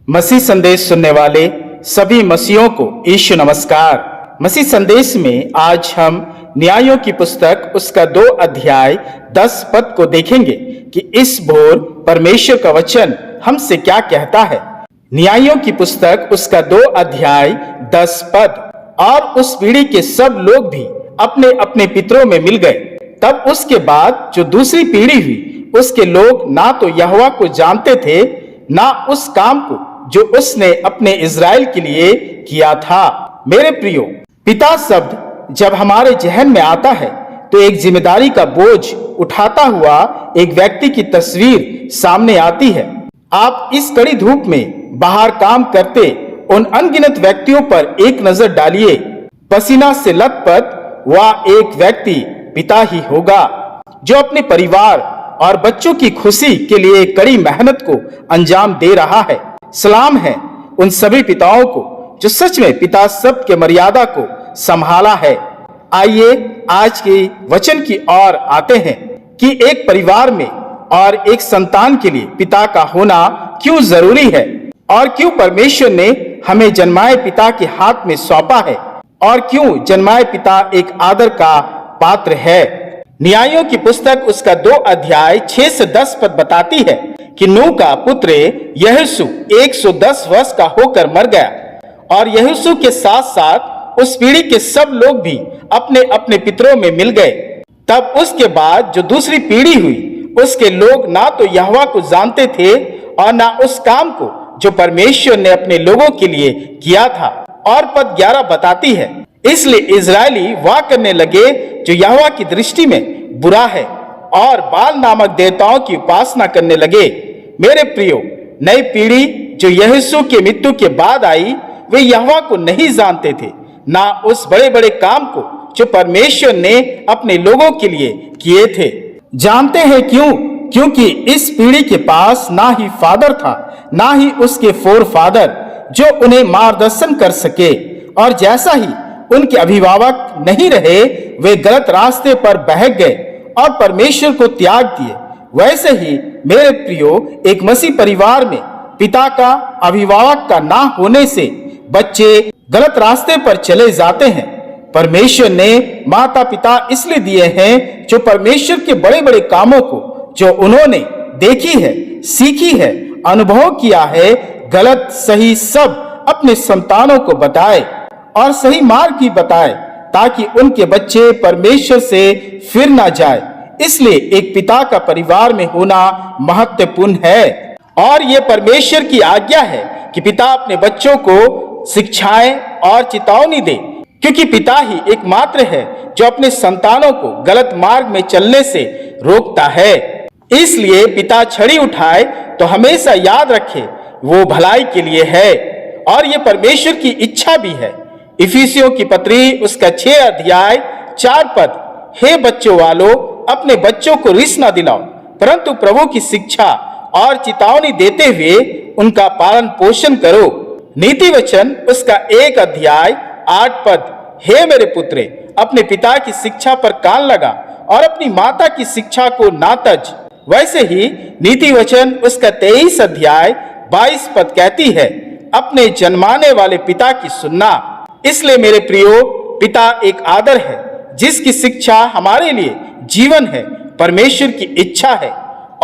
मसीह संदेश सुनने वाले सभी मसीहों को यीशु नमस्कार। मसीह संदेश में आज हम न्यायों की पुस्तक उसका 2 अध्याय 10 पद को देखेंगे कि इस भोर परमेश्वर का वचन हमसे क्या कहता है। न्यायों की पुस्तक उसका 2 अध्याय 10 पद। और उस पीढ़ी के सब लोग भी अपने अपने पितरों में मिल गए। तब उसके बाद जो दूसरी पीढ़ी हुई, उसके लोग ना तो यहोवा को जानते थे, ना उस काम को जो उसने अपने इज़राइल के लिए किया था। मेरे प्रियो, पिता शब्द जब हमारे जहन में आता है तो एक जिम्मेदारी का बोझ उठाता हुआ एक व्यक्ति की तस्वीर सामने आती है। आप इस कड़ी धूप में बाहर काम करते उन अनगिनत व्यक्तियों पर एक नजर डालिए। पसीना से लथपथ वह एक व्यक्ति पिता ही होगा जो अपने परिवार और बच्चों की खुशी के लिए कड़ी मेहनत को अंजाम दे रहा है। सलाम है उन सभी पिताओं को जो सच में पिता शब्द के मर्यादा को संभाला है। आइए आज के वचन की ओर आते हैं कि एक परिवार में और एक संतान के लिए पिता का होना क्यों जरूरी है और क्यों परमेश्वर ने हमें जन्माए पिता के हाथ में सौंपा है और क्यों जन्माए पिता एक आदर का पात्र है। न्यायों की पुस्तक उसका 2 अध्याय 6 से 10 पद बताती है कि नूह का पुत्र यहोशू 110 वर्ष का होकर मर गया और यहोशू के साथ साथ उस पीढ़ी के सब लोग भी अपने अपने पितरों में मिल गए। तब उसके बाद जो दूसरी पीढ़ी हुई, उसके लोग ना तो यहोवा को जानते थे और ना उस काम को जो परमेश्वर ने अपने लोगों के लिए किया था। और पद 11 बताती है, इसलिए इजरायली वाह करने लगे जो यहोवा की दृष्टि में बुरा है और बाल नामक देवताओं की उपासना करने लगे। मेरे प्रियो, नई पीढ़ी जो यहोशू के मृत्यु के बाद आई, वे यहोवा को नहीं जानते थे, ना उस बड़े बड़े काम को जो परमेश्वर ने अपने लोगों के लिए किए थे। जानते हैं क्यों? क्योंकि इस पीढ़ी के पास ना ही फादर था, ना ही उसके फोर फादर जो उन्हें मार्गदर्शन कर सके। और जैसा ही उनके अभिभावक नहीं रहे, वे गलत रास्ते पर बहक गए और परमेश्वर को त्याग दिए। वैसे ही मेरे प्रियो, एक मसीह परिवार में पिता का, अभिभावक का ना होने से बच्चे गलत रास्ते पर चले जाते हैं। परमेश्वर ने माता पिता इसलिए दिए हैं जो परमेश्वर के बड़े बड़े कामों को जो उन्होंने देखी है, सीखी है, अनुभव किया है, गलत सही सब अपने संतानों को बताए और सही मार्ग भी बताए, ताकि उनके बच्चे परमेश्वर से फिर ना जाए। इसलिए एक पिता का परिवार में होना महत्वपूर्ण है और ये परमेश्वर की आज्ञा है कि पिता अपने बच्चों को शिक्षाएं और चेतावनी दे, क्योंकि पिता ही एकमात्र है जो अपने संतानों को गलत मार्ग में चलने से रोकता है। इसलिए पिता छड़ी उठाए तो हमेशा याद रखे वो भलाई के लिए है और ये परमेश्वर की इच्छा भी है। इफिसियों की पत्री उसका 6 अध्याय 4 पद, हे बच्चों वालों, अपने बच्चों को रिस न दिलाओ, परंतु प्रभु की शिक्षा और चेतावनी देते हुए उनका पालन पोषण करो। नीति वचन उसका 1 अध्याय 8 पद, हे मेरे पुत्रे, अपने पिता की शिक्षा पर कान लगा और अपनी माता की शिक्षा को ना तज। वैसे ही नीति वचन उसका 23 अध्याय 22 पद कहती है, अपने जन्माने वाले पिता की सुनना। इसलिए मेरे प्रियो, पिता एक आदर है जिसकी शिक्षा हमारे लिए जीवन है, परमेश्वर की इच्छा है।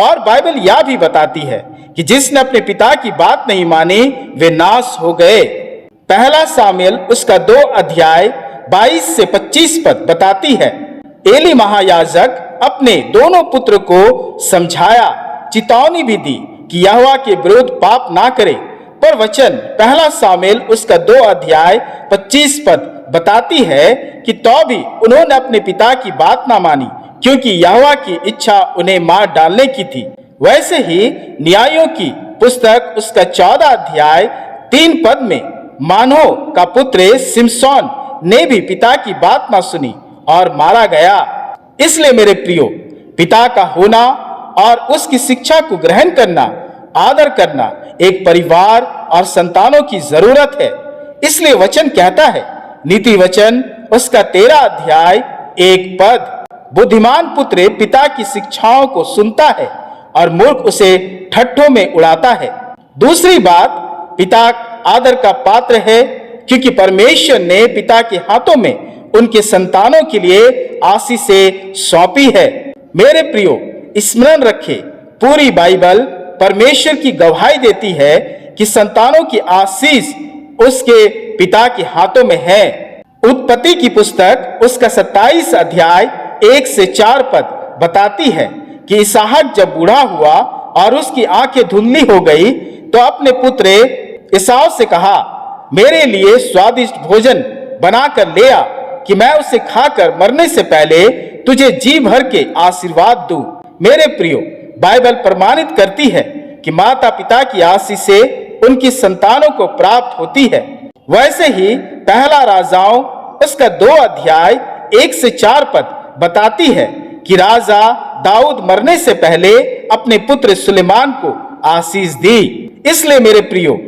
और बाइबल यह भी बताती है कि जिसने अपने पिता की बात नहीं मानी, वे नाश हो गए। पहला सामुएल उसका 2 अध्याय 22 से 25 पद बताती है, एली महायाजक अपने दोनों पुत्र को समझाया, चेतावनी भी दी कि यहोवा के विरुद्ध पाप ना करे। पर वचन पहला सामुएल उसका 2 अध्याय 25 पद बताती है कि तो भी उन्होंने अपने पिता की बात ना मानी, क्योंकि यहोवा की इच्छा उन्हें मार डालने की थी। वैसे ही न्यायों की पुस्तक उसका 14 अध्याय 3 पद में मानो का पुत्र सिमसोन ने भी पिता की बात ना सुनी और मारा गया। इसलिए मेरे प्रियो, पिता का होना और उसकी शिक्षा को ग्रहण करना, आदर करना एक परिवार और संतानों की जरूरत है। इसलिए वचन कहता है, नीति वचन उसका 13 अध्याय 1 पद, बुद्धिमान पुत्र पिता की शिक्षाओं को सुनता है और मूर्ख उसे ठट्ठों में उड़ाता है। दूसरी बात, पिता आदर का पात्र है, क्योंकि परमेश्वर ने पिता के हाथों में उनके संतानों के लिए आशीषें सौंपी है। मेरे प्रियो, स्मरण रखें, पूरी बाइबल परमेश्वर की गवाही देती है कि संतानों की आशीष उसके पिता के हाथों में है। उत्पत्ति की पुस्तक उसका 27 अध्याय 1 से 4 पद बताती है कि इसहाक जब बूढ़ा हुआ और उसकी आंखें धुंधली हो गई तो अपने पुत्र एसाव से कहा, मेरे लिए स्वादिष्ट भोजन बनाकर ले आ कि मैं उसे खाकर मरने से पहले तुझे जी भर के आशीर्वाद दूं। मेरे प्रियो, बाइबल प्रमाणित करती है कि माता पिता की आशीष से उनकी संतानों को प्राप्त होती है। वैसे ही पहला राजाओं उसका 2 अध्याय 1 से 4 पद बताती है कि राजा दाऊद मरने से पहले अपने पुत्र सुलेमान को आशीष दी। इसलिए मेरे प्रियो,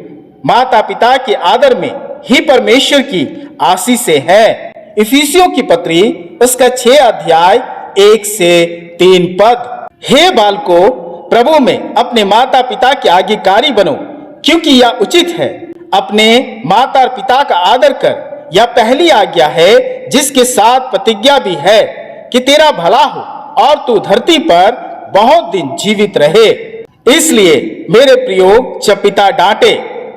माता पिता के आदर में ही परमेश्वर की आशीषें है। इफिसियों की पत्री उसका 6 अध्याय 1 से 3 पद, हे बालको, प्रभु में अपने माता पिता के आज्ञाकारी बनो, क्योंकि यह उचित है। अपने माता और पिता का आदर कर, यह पहली आज्ञा है जिसके साथ प्रतिज्ञा भी है कि तेरा भला हो और तू धरती पर बहुत दिन जीवित रहे। इसलिए मेरे प्रियो, जब पिता डांटे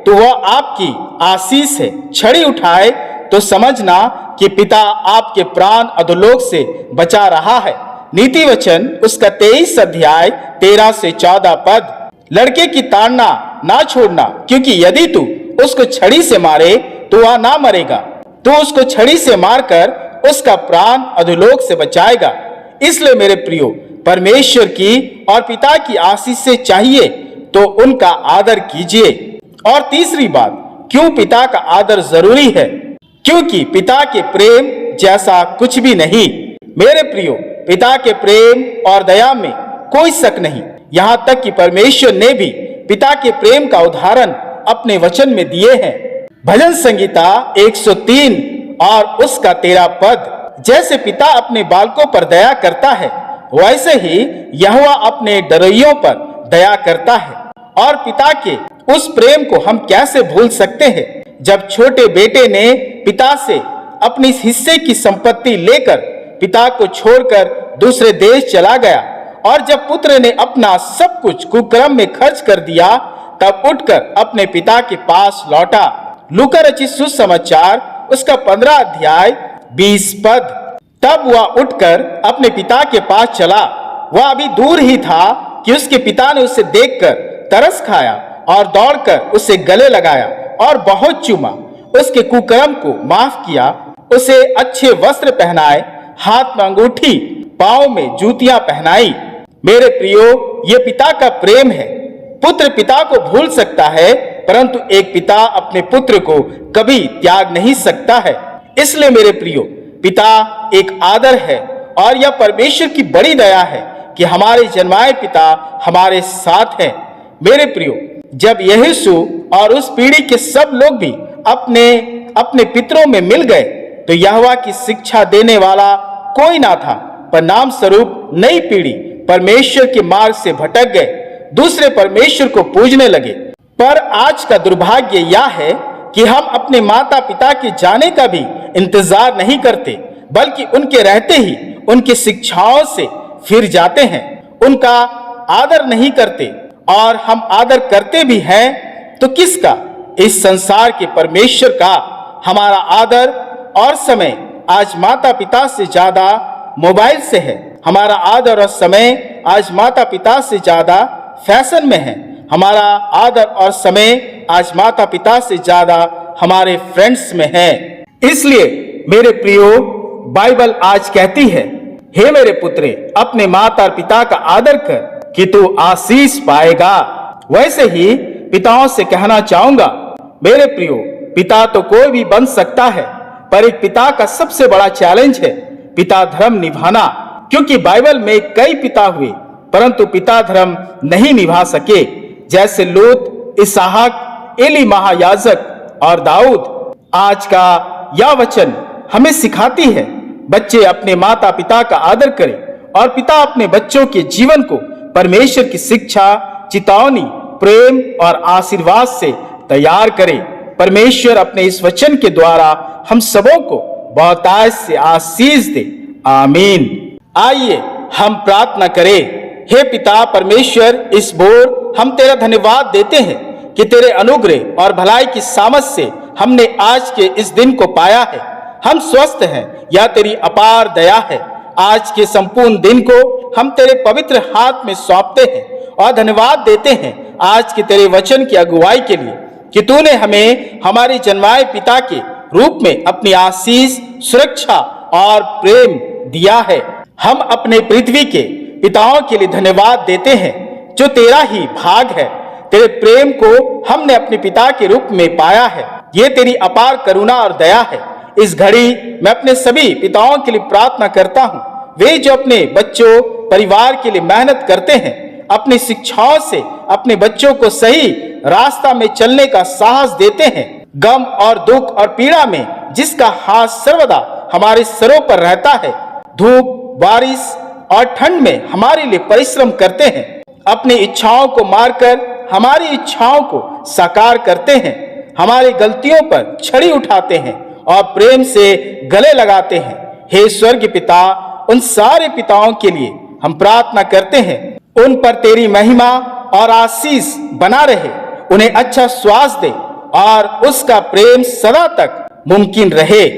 तो वह आपकी आशीष है, छड़ी उठाए तो समझना कि पिता आपके प्राण अधोलोक से बचा रहा है। नीति वचन उसका 23 अध्याय 13 से 14 पद, लड़के की ताड़ना ना छोड़ना, क्योंकि यदि तू उसको छड़ी से मारे तो वह ना मरेगा, तो उसको छड़ी से मारकर उसका प्राण अधोलोक से बचाएगा। इसलिए मेरे प्रियो, परमेश्वर की और पिता की आशीष से चाहिए तो उनका आदर कीजिए। और तीसरी बात, क्यों पिता का आदर जरूरी है? क्योंकि पिता के प्रेम जैसा कुछ भी नहीं। मेरे प्रियो, पिता के प्रेम और दया में कोई शक नहीं। यहाँ तक कि परमेश्वर ने भी पिता के प्रेम का उदाहरण अपने वचन में दिए हैं। भजन संगीता 103 और उसका 13 पद, जैसे पिता अपने बालकों पर दया करता है, वैसे ही यहोवा अपने डरइयों पर दया करता है। और पिता के उस प्रेम को हम कैसे भूल सकते हैं, जब छोटे बेटे ने पिता से अपनी हिस्से की संपत्ति लेकर पिता को छोड़कर दूसरे देश चला गया, और जब पुत्र ने अपना सब कुछ कुकर्म में खर्च कर दिया, तब उठकर अपने पिता के पास लौटा। लूका रचित सुसमाचार उसका 15 अध्याय 20 पद, तब वह उठकर अपने पिता के पास चला। वह अभी दूर ही था कि उसके पिता ने उसे देखकर तरस खाया और दौड़कर उसे गले लगाया और बहुत चूमा, उसके कुकर्म को माफ किया, उसे अच्छे वस्त्र पहनाए, हाथ में अंगूठी, पांव में जूतियां पहनाई। मेरे प्रियो, ये पिता का प्रेम है। पुत्र पिता को भूल सकता है, परंतु एक पिता अपने पुत्र को कभी त्याग नहीं सकता है। इसलिए मेरे प्रियो, पिता एक आदर है, और यह परमेश्वर की बड़ी दया है कि हमारे जन्माए पिता हमारे साथ हैं। मेरे प्रियो, जब यीशु और उस पीढ़ी के सब लोग भी अपने अपने पितरों में मिल गए, तो यहोवा की शिक्षा देने वाला कोई ना था, परिणाम स्वरूप नई पीढ़ी परमेश्वर के मार्ग से भटक गए, दूसरे परमेश्वर को पूजने लगे। पर आज का दुर्भाग्य यह है कि हम अपने माता पिता के जाने का भी इंतजार नहीं करते, बल्कि उनके रहते ही उनकी शिक्षाओं से फिर जाते हैं, उनका आदर नहीं करते। और हम आदर करते भी हैं तो किसका? इस संसार के परमेश्वर का। हमारा आदर और समय आज माता पिता से ज्यादा मोबाइल से है। हमारा आदर और समय आज माता पिता से ज्यादा फैशन में है। हमारा आदर और समय आज माता पिता से ज्यादा हमारे फ्रेंड्स में है। इसलिए मेरे प्रियो, बाइबल आज कहती है, हे मेरे पुत्रे, अपने माता और पिता का आदर कर कि तू आशीष पाएगा। वैसे ही पिताओं से कहना चाहूंगा, मेरे प्रियो, पिता तो कोई भी बन सकता है, पर एक पिता का सबसे बड़ा चैलेंज है पिता धर्म निभाना। क्योंकि बाइबल में कई पिता हुए, परंतु पिता धर्म नहीं निभा सके, जैसे लूत, इसहाक, एली महायाजक और दाऊद। आज का यह वचन हमें सिखाती है, बच्चे अपने माता पिता का आदर करें, और पिता अपने बच्चों के जीवन को परमेश्वर की शिक्षा, चितावनी, प्रेम और आशीर्वाद से तैयार करे। परमेश्वर अपने इस वचन के द्वारा हम सबों को बहुतायत से आशीष दे। आमीन। आइए हम प्रार्थना करें। हे पिता परमेश्वर, इस भोर हम तेरा धन्यवाद देते हैं कि तेरे अनुग्रह और भलाई की सामर्थ से हमने आज के इस दिन को पाया है। हम स्वस्थ हैं, यह तेरी अपार दया है। आज के संपूर्ण दिन को हम तेरे पवित्र हाथ में सौंपते हैं और धन्यवाद देते हैं आज के तेरे वचन की अगुवाई के लिए कि तूने हमें हमारे जन्माए पिता के रूप में अपनी आशीष, सुरक्षा और प्रेम दिया है। हम अपने पृथ्वी के पिताओं के लिए धन्यवाद देते हैं जो तेरा ही भाग है। तेरे प्रेम को हमने अपने पिता के रूप में पाया है। ये तेरी अपार करुणा और दया है। इस घड़ी मैं अपने सभी पिताओं के लिए प्रार्थना करता हूँ। वे जो अपने बच्चों, परिवार के लिए मेहनत करते हैं, अपनी शिक्षाओं से अपने बच्चों को सही रास्ता में चलने का साहस देते हैं। गम और दुख और पीड़ा में जिसका हाथ सर्वदा हमारे सरों पर रहता है, धूप, बारिश और ठंड में हमारे लिए परिश्रम करते हैं, अपनी इच्छाओं को मारकर हमारी इच्छाओं को साकार करते हैं, हमारी गलतियों पर छड़ी उठाते हैं और प्रेम से गले लगाते हैं। हे स्वर्ग पिता, उन सारे पिताओं के लिए हम प्रार्थना करते हैं। उन पर तेरी महिमा और आशीष बना रहे, उन्हें अच्छा स्वास्थ्य दे और उसका प्रेम सदा तक मुमकिन रहे।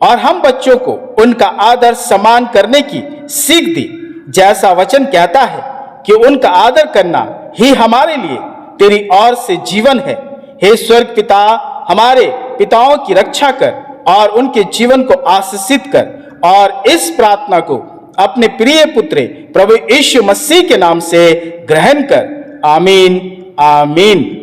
और हम बच्चों को उनका आदर सम्मान करने की सीख दी, जैसा वचन कहता है कि उनका आदर करना ही हमारे लिए तेरी ओर से जीवन है। हे स्वर्ग पिता, हमारे पिताओं की रक्षा कर और उनके जीवन को आशीषित कर। और इस प्रार्थना को अपने प्रिय पुत्र प्रभु यीशु मसीह के नाम से ग्रहण कर। आमीन, आमीन।